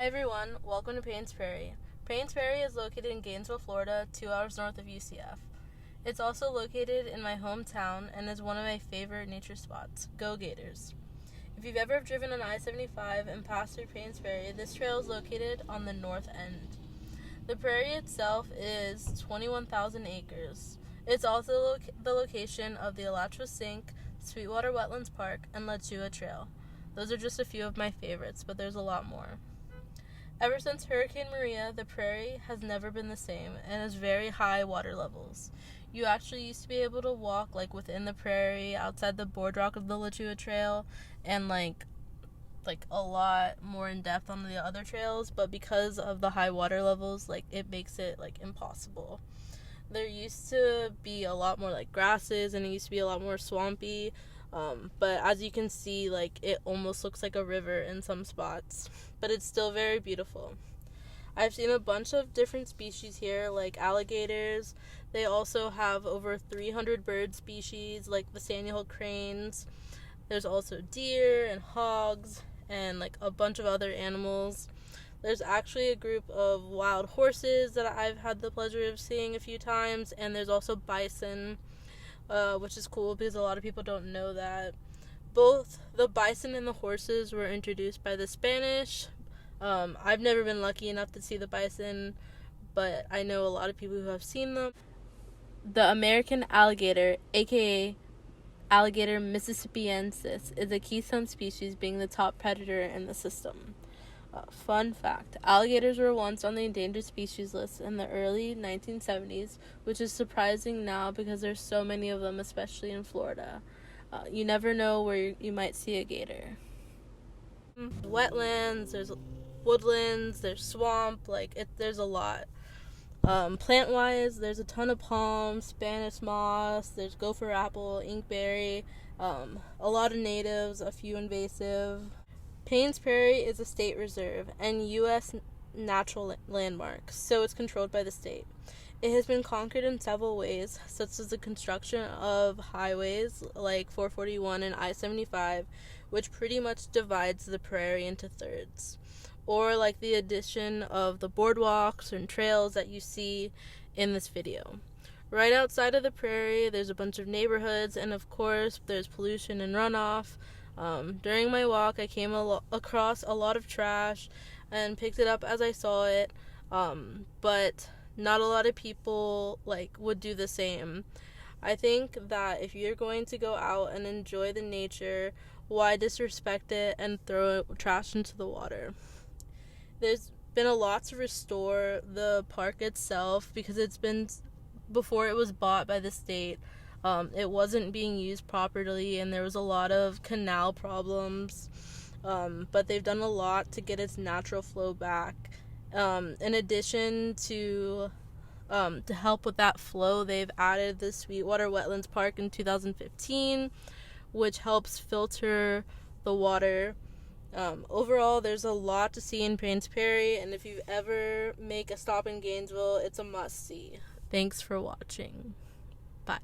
Hi everyone, welcome to Payne's Prairie. Payne's Prairie is located in Gainesville, Florida, 2 hours north of UCF. It's also located in my hometown and is one of my favorite nature spots. Go Gators! If you've ever driven on I-75 and passed through Payne's Prairie, this trail is located on the north end. The prairie itself is 21,000 acres. It's also the location of the Alachua Sink, Sweetwater Wetlands Park, and Lachua Trail. Those are just a few of my favorites, but there's a lot more. Ever since Hurricane Maria, the prairie has never been the same and has very high water levels. You actually used to be able to walk within the prairie, outside the boardwalk of the Lachua Trail, and like a lot more in depth on the other trails, but because of the high water levels, it makes it impossible. There used to be a lot more grasses, and it used to be a lot more swampy, but as you can see, it almost looks like a river in some spots, but it's still very beautiful. I've seen a bunch of different species here, like alligators. They also have over 300 bird species, like the Sandhill cranes. There's also deer and hogs and a bunch of other animals. There's actually a group of wild horses that I've had the pleasure of seeing a few times, and there's also bison, which is cool because a lot of people don't know that. Both the bison and the horses were introduced by the Spanish. I've never been lucky enough to see the bison, but I know a lot of people who have seen them. The American alligator, aka Alligator mississippiensis, is a keystone species, being the top predator in the system. Fun fact, alligators were once on the endangered species list in the early 1970s, which is surprising now because there's so many of them, especially in Florida. You never know where you might see a gator. Wetlands, there's woodlands, there's swamp, there's a lot. Plant-wise, there's a ton of palms, Spanish moss, there's gopher apple, inkberry, a lot of natives, a few invasive. Payne's Prairie is a state reserve and U.S. natural landmark, so it's controlled by the state. It has been conquered in several ways, such as the construction of highways like 441 and I-75, which pretty much divides the prairie into thirds, or the addition of the boardwalks and trails that you see in this video. Right outside of the prairie, there's a bunch of neighborhoods, and of course, there's pollution and runoff. During my walk, I came across a lot of trash and picked it up as I saw it, but not a lot of people would do the same. I think that if you're going to go out and enjoy the nature, why disrespect it and throw trash into the water? There's been a lot to restore the park itself because before it was bought by the state, it wasn't being used properly and there was a lot of canal problems, but they've done a lot to get its natural flow back. In addition to help with that flow, they've added the Sweetwater Wetlands Park in 2015, which helps filter the water. Overall, there's a lot to see in Payne's Prairie, and if you ever make a stop in Gainesville, it's a must-see. Thanks for watching. Bye.